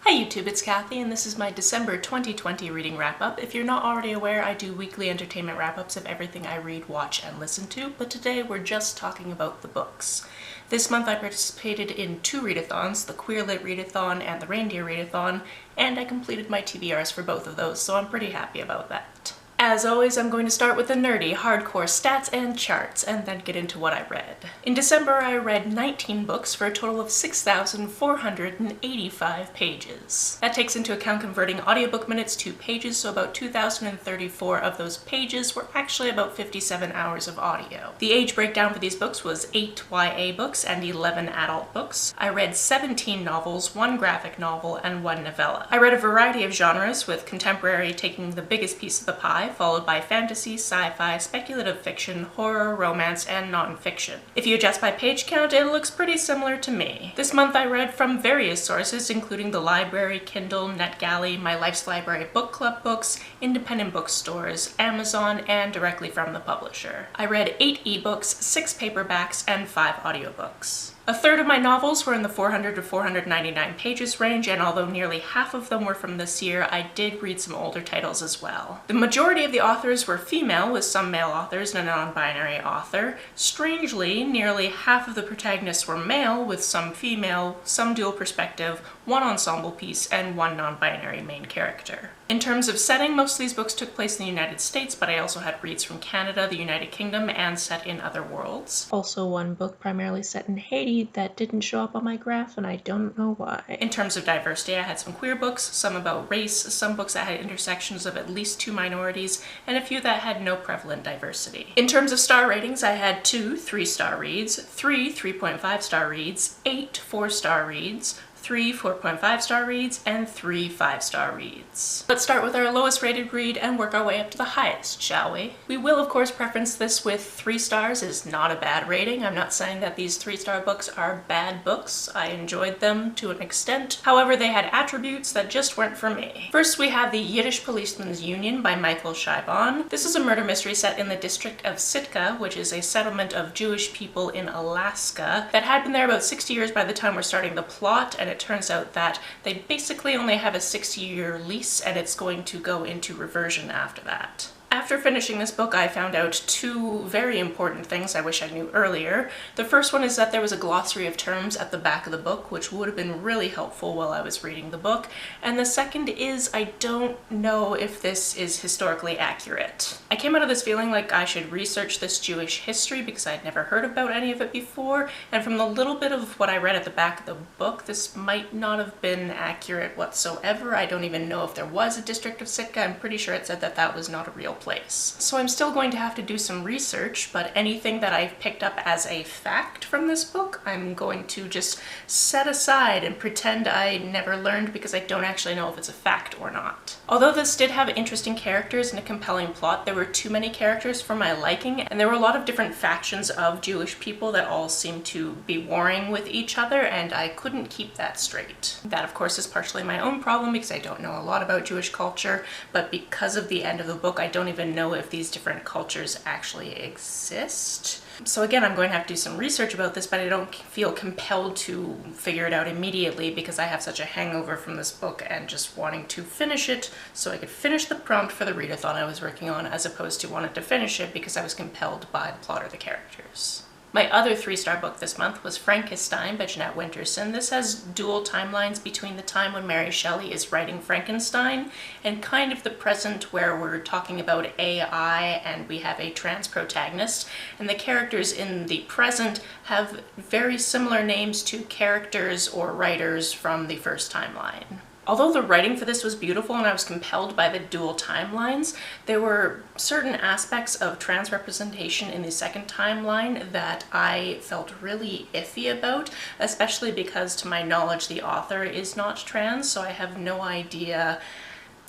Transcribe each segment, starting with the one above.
Hi YouTube, it's Kathy, and this is my December 2020 reading wrap-up. If you're not already aware, I do weekly entertainment wrap-ups of everything I read, watch, and listen to, but today we're just talking about the books. This month I participated in two readathons, the Queer Lit Readathon and the Reindeer Readathon, and I completed my TBRs for both of those, so I'm pretty happy about that. As always, I'm going to start with the nerdy, hardcore stats and charts, and then get into what I read. In December, I read 19 books for a total of 6,485 pages. That takes into account converting audiobook minutes to pages, so about 2,034 of those pages were actually about 57 hours of audio. The age breakdown for these books was 8 YA books and 11 adult books. I read 17 novels, 1 graphic novel, and 1 novella. I read a variety of genres, with contemporary taking the biggest piece of the pie, followed by fantasy, sci-fi, speculative fiction, horror, romance, and non-fiction. If you adjust by page count, it looks pretty similar to me. This month I read from various sources, including the library, Kindle, NetGalley, My Life's Library book club books, independent bookstores, Amazon, and directly from the publisher. I read 8 ebooks, 6 paperbacks, and 5 audiobooks. A third of my novels were in the 400 to 499 pages range, and although nearly half of them were from this year, I did read some older titles as well. The majority of the authors were female, with some male authors and a non-binary author. Strangely, nearly half of the protagonists were male, with some female, some dual perspective, 1 ensemble piece, and 1 non-binary main character. In terms of setting, most of these books took place in the United States, but I also had reads from Canada, the United Kingdom, and set in other worlds. Also one book primarily set in Haiti that didn't show up on my graph, and I don't know why. In terms of diversity, I had some queer books, some about race, some books that had intersections of at least 2 minorities, and a few that had no prevalent diversity. In terms of star ratings, I had 2 3-star reads, 3 3.5-star reads, 8 4-star reads, 3 4.5-star reads, and 3 5-star reads. Let's start with our lowest rated read and work our way up to the highest, shall we? We will of course preference this with 3 stars is not a bad rating. I'm not saying that these 3-star books are bad books. I enjoyed them to an extent. However, they had attributes that just weren't for me. First, we have The Yiddish Policeman's Union by Michael Chabon. This is a murder mystery set in the district of Sitka, which is a settlement of Jewish people in Alaska that had been there about 60 years by the time we're starting the plot, and it turns out that they basically only have a 60-year lease, and it's going to go into reversion after that. After finishing this book, I found out 2 very important things I wish I knew earlier. The first one is that there was a glossary of terms at the back of the book, which would have been really helpful while I was reading the book. And the second is I don't know if this is historically accurate. I came out of this feeling like I should research this Jewish history because I'd never heard about any of it before, and from the little bit of what I read at the back of the book, this might not have been accurate whatsoever. I don't even know if there was a district of Sitka. I'm pretty sure it said that that was not a real place. So I'm still going to have to do some research, but anything that I've picked up as a fact from this book, I'm going to just set aside and pretend I never learned because I don't actually know if it's a fact or not. Although this did have interesting characters and a compelling plot, there were too many characters for my liking, and there were a lot of different factions of Jewish people that all seemed to be warring with each other, and I couldn't keep that straight. That of course is partially my own problem because I don't know a lot about Jewish culture, but because of the end of the book, I don't even know if these different cultures actually exist. So again, I'm going to have to do some research about this, but I don't feel compelled to figure it out immediately because I have such a hangover from this book and just wanting to finish it so I could finish the prompt for the readathon I was working on, as opposed to wanting to finish it because I was compelled by the plot or the characters. My other 3-star book this month was Frankenstein by Jeanette Winterson. This has dual timelines between the time when Mary Shelley is writing Frankenstein and kind of the present where we're talking about AI and we have a trans protagonist. And the characters in the present have very similar names to characters or writers from the first timeline. Although the writing for this was beautiful and I was compelled by the dual timelines, there were certain aspects of trans representation in the second timeline that I felt really iffy about, especially because to my knowledge the author is not trans, so I have no idea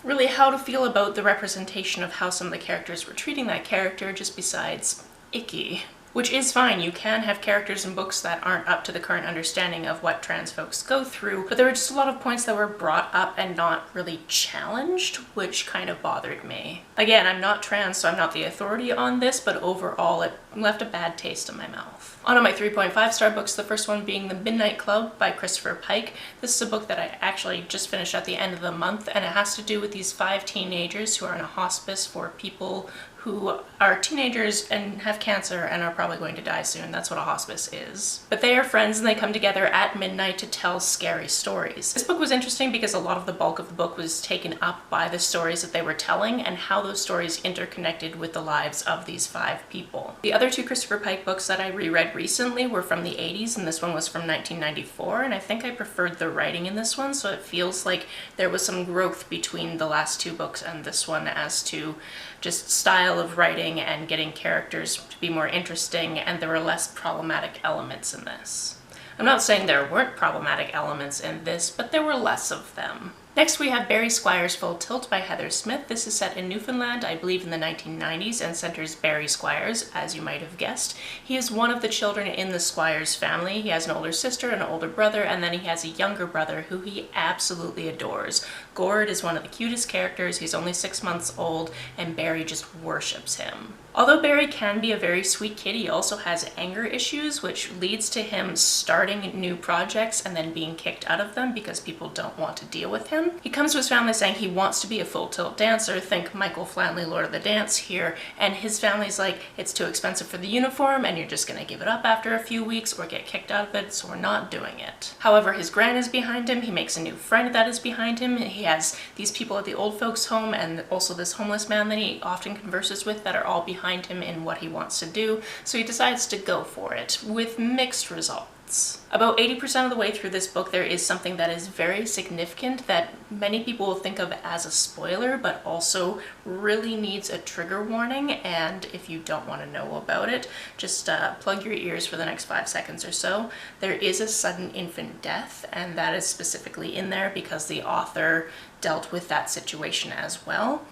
really how to feel about the representation of how some of the characters were treating that character, just besides icky. Which is fine, you can have characters in books that aren't up to the current understanding of what trans folks go through, but there were just a lot of points that were brought up and not really challenged, which kind of bothered me. Again, I'm not trans, so I'm not the authority on this, but overall it left a bad taste in my mouth. On to my 3.5-star books, the first one being The Midnight Club by Christopher Pike. This is a book that I actually just finished at the end of the month, and it has to do with these 5 teenagers who are in a hospice for people who are teenagers and have cancer and are probably going to die soon. That's what a hospice is. But they are friends and they come together at midnight to tell scary stories. This book was interesting because a lot of the bulk of the book was taken up by the stories that they were telling and how those stories interconnected with the lives of these 5 people. The other 2 Christopher Pike books that I reread recently were from the 80s, and this one was from 1994, and I think I preferred the writing in this one, so it feels like there was some growth between the last 2 books and this one as to just style of writing and getting characters to be more interesting, and there were less problematic elements in this. I'm not saying there weren't problematic elements in this, but there were less of them. Next we have Barry Squires Full Tilt by Heather Smith. This is set in Newfoundland, I believe in the 1990s, and centers Barry Squires, as you might have guessed. He is one of the children in the Squires family. He has an older sister and an older brother, and then he has a younger brother who he absolutely adores. Gord is one of the cutest characters. He's only 6 months old, and Barry just worships him. Although Barry can be a very sweet kid, he also has anger issues, which leads to him starting new projects and then being kicked out of them because people don't want to deal with him. He comes to his family saying he wants to be a full tilt dancer, think Michael Flanley, Lord of the Dance here, and his family's like, it's too expensive for the uniform and you're just gonna give it up after a few weeks or get kicked out of it, so we're not doing it. However, his gran is behind him, he makes a new friend that is behind him, he has these people at the old folks home and also this homeless man that he often converses with that are all behind him in what he wants to do, so he decides to go for it, with mixed results. About 80% of the way through this book there is something that is very significant that many people will think of as a spoiler, but also really needs a trigger warning, and if you don't want to know about it, just plug your ears for the next 5 seconds or so. There is a sudden infant death, and that is specifically in there because the author dealt with that situation as well.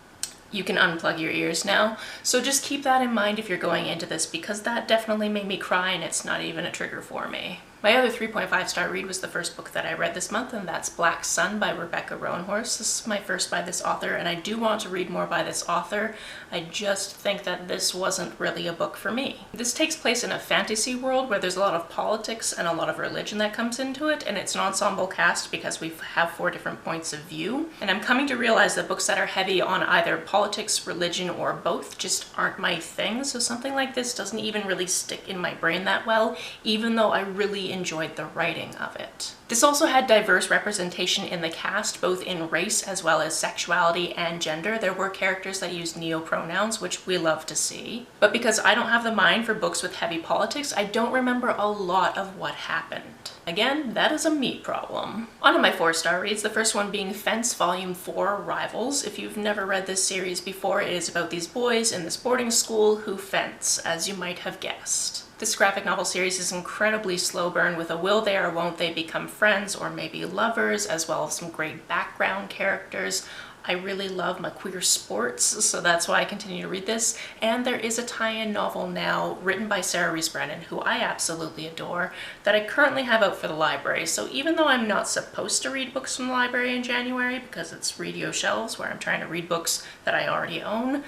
You can unplug your ears now. So just keep that in mind if you're going into this, because that definitely made me cry and it's not even a trigger for me. My other 3.5-star read was the first book that I read this month, and that's Black Sun by Rebecca Roanhorse. This is my first by this author, and I do want to read more by this author. I just think that this wasn't really a book for me. This takes place in a fantasy world where there's a lot of politics and a lot of religion that comes into it, and it's an ensemble cast because we have 4 different points of view. And I'm coming to realize that books that are heavy on either politics, religion, or both just aren't my thing, so something like this doesn't even really stick in my brain that well, even though I really enjoyed the writing of it. This also had diverse representation in the cast, both in race as well as sexuality and gender. There were characters that used neo-pronouns, which we love to see. But because I don't have the mind for books with heavy politics, I don't remember a lot of what happened. Again, that is a me problem. On to my 4-star reads, the first one being Fence Volume 4, Rivals. If you've never read this series before, it is about these boys in this boarding school who fence, as you might have guessed. This graphic novel series is incredibly slow burn with a will they or won't they become friends or maybe lovers, as well as some great background characters. I really love my queer sports, so that's why I continue to read this. And there is a tie-in novel now written by Sarah Rees Brennan, who I absolutely adore, that I currently have out for the library. So even though I'm not supposed to read books from the library in January because it's Read-Yo Shelves where I'm trying to read books that I already own,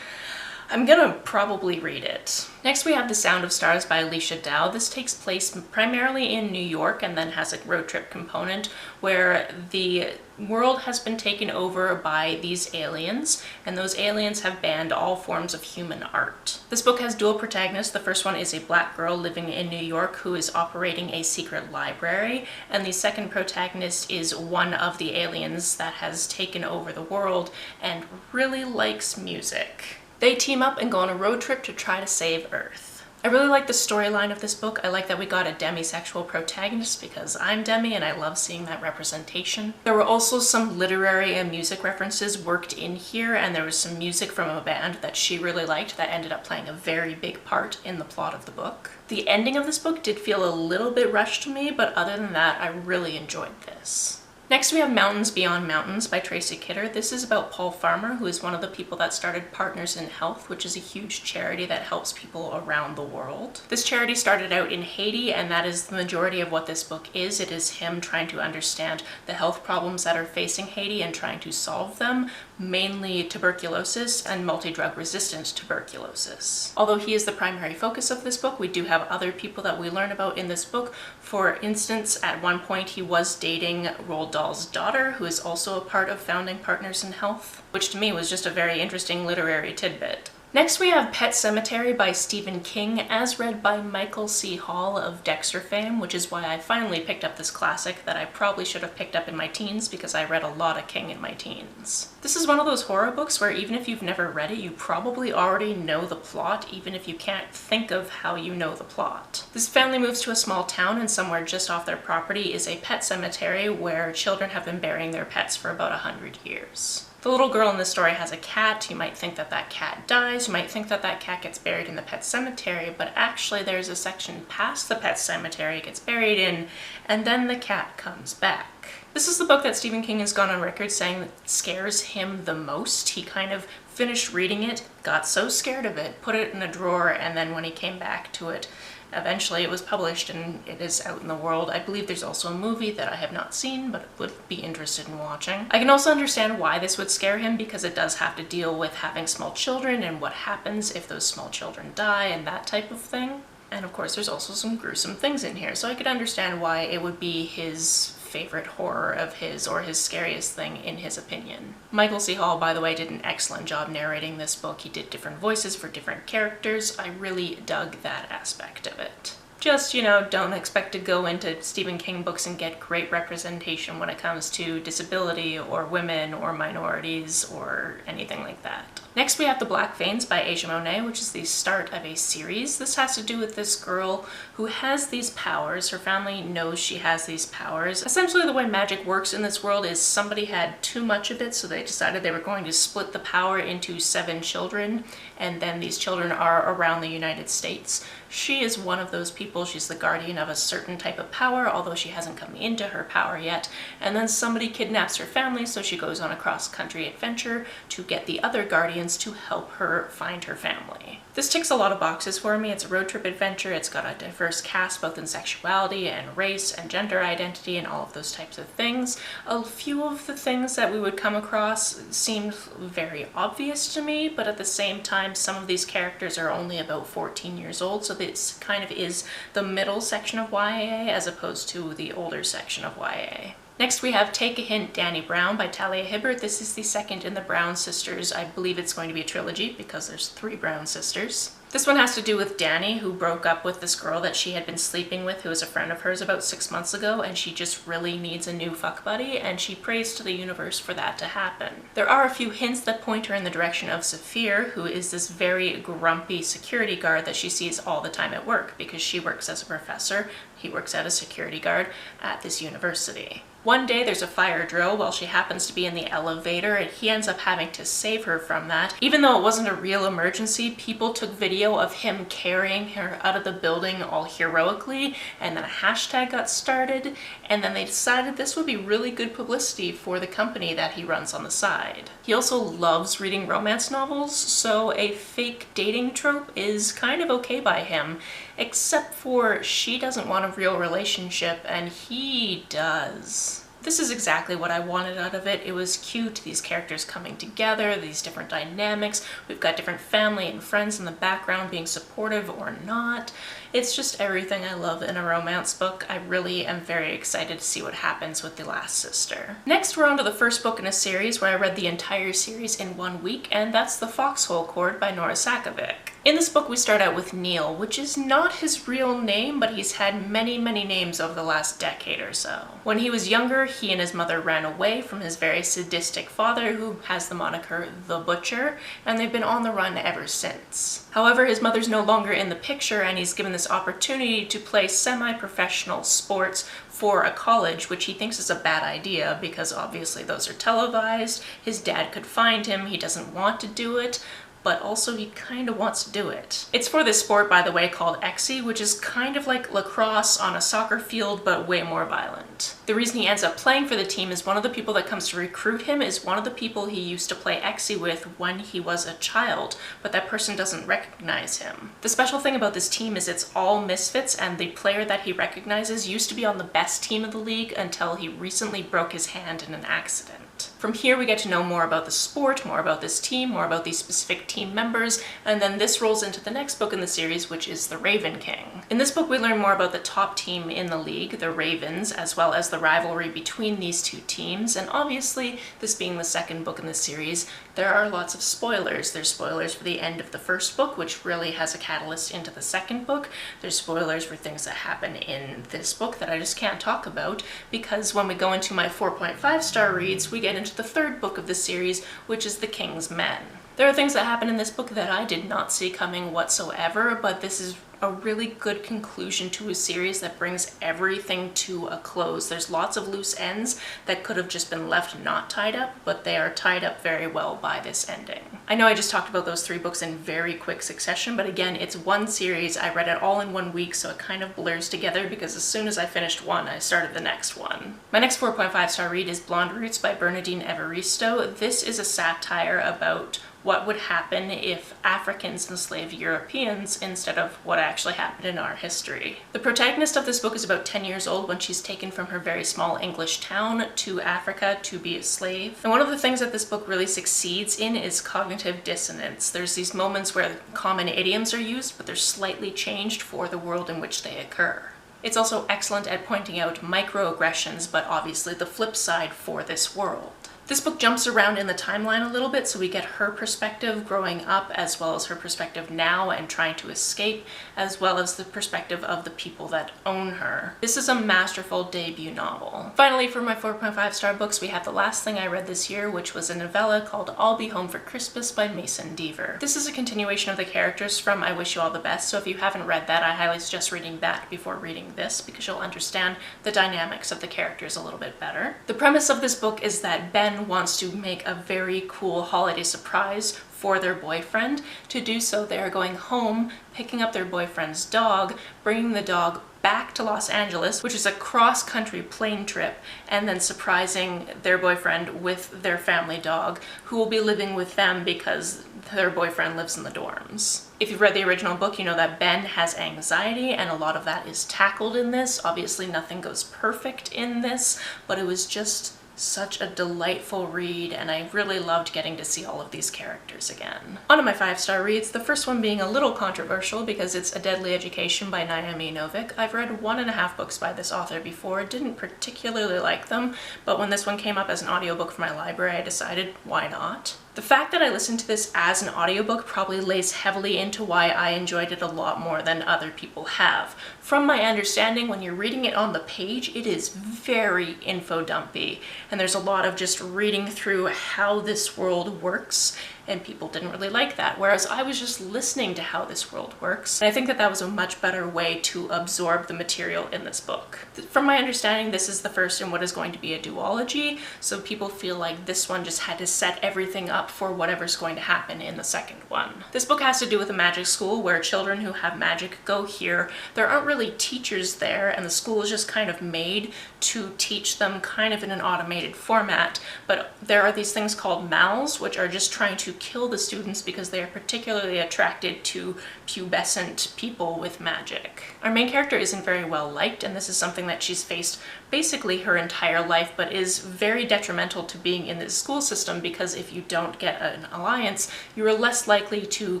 I'm gonna probably read it. Next we have The Sound of Stars by Alicia Dow. This takes place primarily in New York and then has a road trip component where the world has been taken over by these aliens, and those aliens have banned all forms of human art. This book has dual protagonists. The first one is a black girl living in New York who is operating a secret library, and the second protagonist is one of the aliens that has taken over the world and really likes music. They team up and go on a road trip to try to save Earth. I really like the storyline of this book. I like that we got a demisexual protagonist because I'm demi and I love seeing that representation. There were also some literary and music references worked in here, and there was some music from a band that she really liked that ended up playing a very big part in the plot of the book. The ending of this book did feel a little bit rushed to me, but other than that, I really enjoyed this. Next we have Mountains Beyond Mountains by Tracy Kidder. This is about Paul Farmer, who is one of the people that started Partners in Health, which is a huge charity that helps people around the world. This charity started out in Haiti, and that is the majority of what this book is. It is him trying to understand the health problems that are facing Haiti and trying to solve them, mainly tuberculosis and multi-drug resistant tuberculosis. Although he is the primary focus of this book, we do have other people that we learn about in this book. For instance, at one point he was dating Roald Dahl's daughter, who is also a part of founding Partners in Health, which to me was just a very interesting literary tidbit. Next we have Pet Sematary by Stephen King, as read by Michael C. Hall of Dexter fame, which is why I finally picked up this classic that I probably should have picked up in my teens because I read a lot of King in my teens. This is one of those horror books where even if you've never read it, you probably already know the plot, even if you can't think of how you know the plot. This family moves to a small town, and somewhere just off their property is a pet cemetery where children have been burying their pets for about 100 years. The little girl in this story has a cat. You might think that that cat dies, you might think that that cat gets buried in the pet cemetery, but actually there's a section past the pet cemetery it gets buried in, and then the cat comes back. This is the book that Stephen King has gone on record saying that scares him the most. He kind of finished reading it, got so scared of it, put it in a drawer, and then when he came back to it, eventually it was published and it is out in the world. I believe there's also a movie that I have not seen but would be interested in watching. I can also understand why this would scare him because it does have to deal with having small children and what happens if those small children die and that type of thing. And of course there's also some gruesome things in here, so I could understand why it would be his favorite horror of his, or his scariest thing in his opinion. Michael C. Hall, by the way, did an excellent job narrating this book. He did different voices for different characters. I really dug that aspect of it. Just, don't expect to go into Stephen King books and get great representation when it comes to disability or women or minorities or anything like that. Next we have The Black Veins by Asia Monet, which is the start of a series. This has to do with this girl who has these powers. Her family knows she has these powers. Essentially the way magic works in this world is somebody had too much of it, so they decided they were going to split the power into 7 children, and then these children are around the United States. She is one of those people. She's the guardian of a certain type of power, although she hasn't come into her power yet. And then somebody kidnaps her family, so she goes on a cross-country adventure to get the other guardians to help her find her family. This ticks a lot of boxes for me. It's a road trip adventure. It's got a diverse cast both in sexuality and race and gender identity and all of those types of things. A few of the things that we would come across seemed very obvious to me, but at the same time some of these characters are only about 14 years old, so this kind of is the middle section of YA as opposed to the older section of YA. Next we have Take a Hint, Dani Brown by Talia Hibbert. This is the second in the Brown sisters. I believe it's going to be a trilogy because there's 3 Brown sisters. This one has to do with Dani, who broke up with this girl that she had been sleeping with, who was a friend of hers about 6 months ago, and she just really needs a new fuck buddy, and she prays to the universe for that to happen. There are a few hints that point her in the direction of Saphir, who is this very grumpy security guard that she sees all the time at work, because she works as a professor, he works as a security guard at this university. One day there's a fire drill while she happens to be in the elevator, and he ends up having to save her from that. Even though it wasn't a real emergency, people took video of him carrying her out of the building all heroically, and then a hashtag got started, and then they decided this would be really good publicity for the company that he runs on the side. He also loves reading romance novels, so a fake dating trope is kind of okay by him, except for she doesn't want a real relationship and he does. This is exactly what I wanted out of it. It was cute, these characters coming together, these different dynamics. We've got different family and friends in the background being supportive or not. It's just everything I love in a romance book. I really am very excited to see what happens with The Last Sister. Next, we're on to the first book in a series where I read the entire series in 1 week, and that's The Foxhole Cord by Nora Sakavic. In this book, we start out with Neil, which is not his real name, but he's had many, many names over the last decade or so. When he was younger, he and his mother ran away from his very sadistic father, who has the moniker The Butcher, and they've been on the run ever since. However, his mother's no longer in the picture, and he's given this opportunity to play semi-professional sports for a college, which he thinks is a bad idea because obviously those are televised. His dad could find him, he doesn't want to do it, but also he kind of wants to do it. It's for this sport, by the way, called Exi, which is kind of like lacrosse on a soccer field, but way more violent. The reason he ends up playing for the team is one of the people that comes to recruit him is one of the people he used to play Exi with when he was a child, but that person doesn't recognize him. The special thing about this team is it's all misfits, and the player that he recognizes used to be on the best team of the league until he recently broke his hand in an accident. From here we get to know more about the sport, more about this team, more about these specific team members, and then this rolls into the next book in the series, which is The Raven King. In this book we learn more about the top team in the league, the Ravens, as well as the rivalry between these two teams, and obviously, this being the second book in the series, there are lots of spoilers. There's spoilers for the end of the first book, which really has a catalyst into the second book. There's spoilers for things that happen in this book that I just can't talk about, because when we go into my 4.5-star reads, we get into the third book of the series, which is The King's Men. There are things that happen in this book that I did not see coming whatsoever, but this is a really good conclusion to a series that brings everything to a close. There's lots of loose ends that could have just been left not tied up, but they are tied up very well by this ending. I know I just talked about those 3 books in very quick succession, but again, it's one series. I read it all in 1 week, so it kind of blurs together because as soon as I finished one, I started the next one. My next 4.5-star read is Blonde Roots by Bernardine Evaristo. This is a satire about what would happen if Africans enslaved Europeans instead of what actually happened in our history. The protagonist of this book is about 10 years old when she's taken from her very small English town to Africa to be a slave. And one of the things that this book really succeeds in is cognitive dissonance. There's these moments where common idioms are used, but they're slightly changed for the world in which they occur. It's also excellent at pointing out microaggressions, but obviously the flip side for this world. This book jumps around in the timeline a little bit, so we get her perspective growing up, as well as her perspective now and trying to escape, as well as the perspective of the people that own her. This is a masterful debut novel. Finally, for my 4.5-star books, we have the last thing I read this year, which was a novella called I'll Be Home for Christmas by Mason Deaver. This is a continuation of the characters from I Wish You All the Best, so if you haven't read that, I highly suggest reading that before reading this, because you'll understand the dynamics of the characters a little bit better. The premise of this book is that Ben wants to make a very cool holiday surprise for their boyfriend. To do so, they are going home, picking up their boyfriend's dog, bringing the dog back to Los Angeles, which is a cross-country plane trip, and then surprising their boyfriend with their family dog, who will be living with them because their boyfriend lives in the dorms. If you've read the original book, you know that Ben has anxiety, and a lot of that is tackled in this. Obviously, nothing goes perfect in this, but it was just such a delightful read, and I really loved getting to see all of these characters again. On to my 5-star reads, the first one being a little controversial because it's A Deadly Education by Naomi Novik. I've read 1.5 books by this author before, didn't particularly like them, but when this one came up as an audiobook for my library, I decided, why not? The fact that I listened to this as an audiobook probably lays heavily into why I enjoyed it a lot more than other people have. From my understanding, when you're reading it on the page, it is very info-dumpy, and there's a lot of just reading through how this world works, and people didn't really like that, whereas I was just listening to how this world works. And I think that that was a much better way to absorb the material in this book. From my understanding, this is the first in what is going to be a duology, so people feel like this one just had to set everything up for whatever's going to happen in the second one. This book has to do with a magic school where children who have magic go here. There aren't really teachers there, and the school is just kind of made to teach them kind of in an automated format, but there are these things called mals, which are just trying to kill the students because they are particularly attracted to pubescent people with magic. Our main character isn't very well liked, and this is something that she's faced basically her entire life, but is very detrimental to being in this school system because if you don't get an alliance, you are less likely to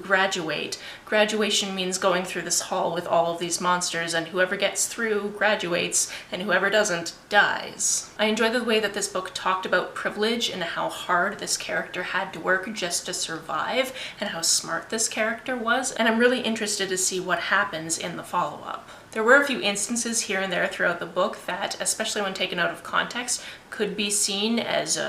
graduate. Graduation means going through this hall with all of these monsters, and whoever gets through graduates, and whoever doesn't dies. I enjoy the way that this book talked about privilege and how hard this character had to work just to survive, and how smart this character was, and I'm really interested to see what happens in the follow-up. There were a few instances here and there throughout the book that, especially when taken out of context, could be seen as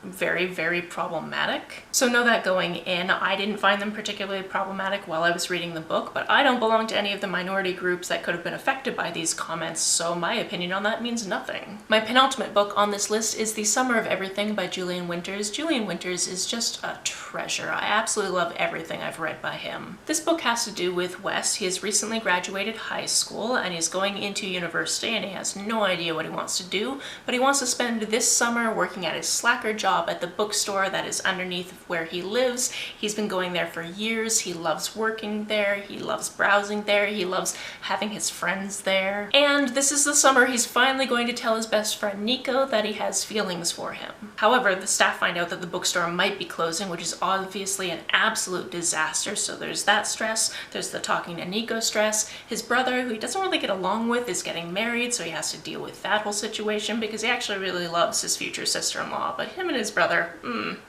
very, very problematic. So know that going in, I didn't find them particularly problematic while I was reading the book, but I don't belong to any of the minority groups that could have been affected by these comments, so my opinion on that means nothing. My penultimate book on this list is The Summer of Everything by Julian Winters. Julian Winters is just a treasure. I absolutely love everything I've read by him. This book has to do with Wes. He has recently graduated high school and he's going into university and he has no idea what he wants to do, but he wants to spend this summer working at his slacker job at the bookstore that is underneath where he lives. He's been going there for years. He loves working there. He loves browsing there. He loves having his friends there. And this is the summer he's finally going to tell his best friend Nico that he has feelings for him. However, the staff find out that the bookstore might be closing, which is obviously an absolute disaster. So there's that stress. There's the talking to Nico stress. His brother, who he doesn't really get along with, is getting married, so he has to deal with that whole situation because he actually really loves his future sister-in-law, but him and his brother,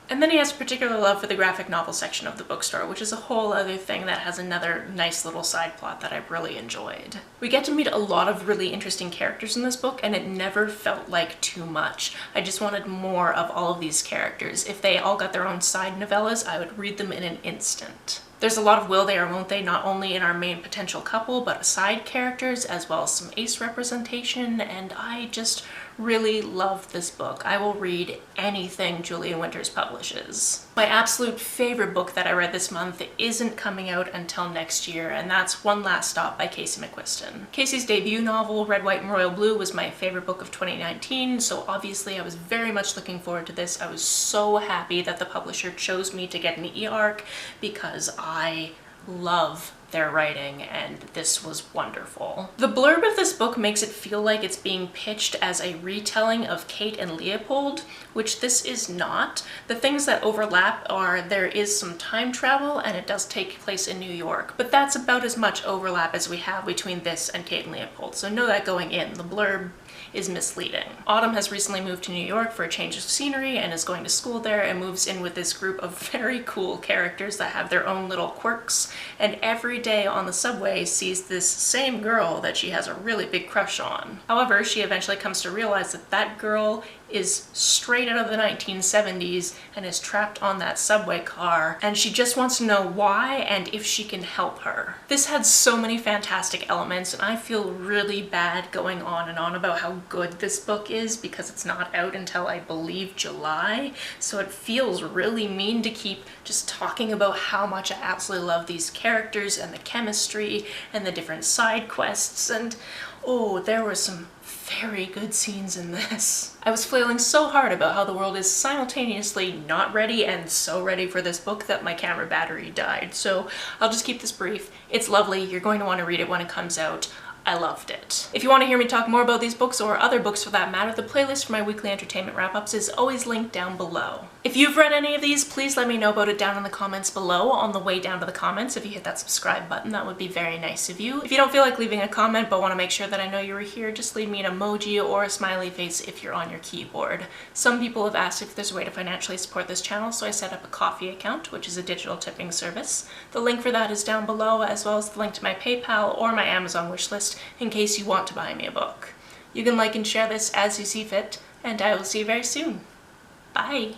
And then he has a particular love for the graphic novel section of the bookstore, which is a whole other thing that has another nice little side plot that I've really enjoyed. We get to meet a lot of really interesting characters in this book, and it never felt like too much. I just wanted more of all of these characters. If they all got their own side novellas, I would read them in an instant. There's a lot of will they or won't they, not only in our main potential couple, but side characters, as well as some ace representation, and I just really love this book. I will read anything Julian Winters publishes. My absolute favorite book that I read this month isn't coming out until next year, and that's One Last Stop by Casey McQuiston. Casey's debut novel, Red, White, and Royal Blue, was my favorite book of 2019, so obviously I was very much looking forward to this. I was so happy that the publisher chose me to get an e-arc because I love their writing, and this was wonderful. The blurb of this book makes it feel like it's being pitched as a retelling of Kate and Leopold, which this is not. The things that overlap are there is some time travel and it does take place in New York, but that's about as much overlap as we have between this and Kate and Leopold, so know that going in. The blurb is misleading. Autumn has recently moved to New York for a change of scenery and is going to school there and moves in with this group of very cool characters that have their own little quirks, and every day on the subway sees this same girl that she has a really big crush on. However, she eventually comes to realize that that girl is straight out of the 1970s and is trapped on that subway car, and she just wants to know why and if she can help her. This had so many fantastic elements, and I feel really bad going on and on about how good this book is because it's not out until, I believe, July, so it feels really mean to keep just talking about how much I absolutely love these characters and the chemistry and the different side quests, and oh, there were some very good scenes in this. I was flailing so hard about how the world is simultaneously not ready and so ready for this book that my camera battery died, so I'll just keep this brief. It's lovely. You're going to want to read it when it comes out. I loved it. If you want to hear me talk more about these books, or other books for that matter, the playlist for my weekly entertainment wrap-ups is always linked down below. If you've read any of these, please let me know about it down in the comments below. On the way down to the comments, if you hit that subscribe button, that would be very nice of you. If you don't feel like leaving a comment but want to make sure that I know you were here, just leave me an emoji or a smiley face if you're on your keyboard. Some people have asked if there's a way to financially support this channel, so I set up a Ko-fi account, which is a digital tipping service. The link for that is down below, as well as the link to my PayPal or my Amazon wishlist in case you want to buy me a book. You can like and share this as you see fit, and I will see you very soon. Bye!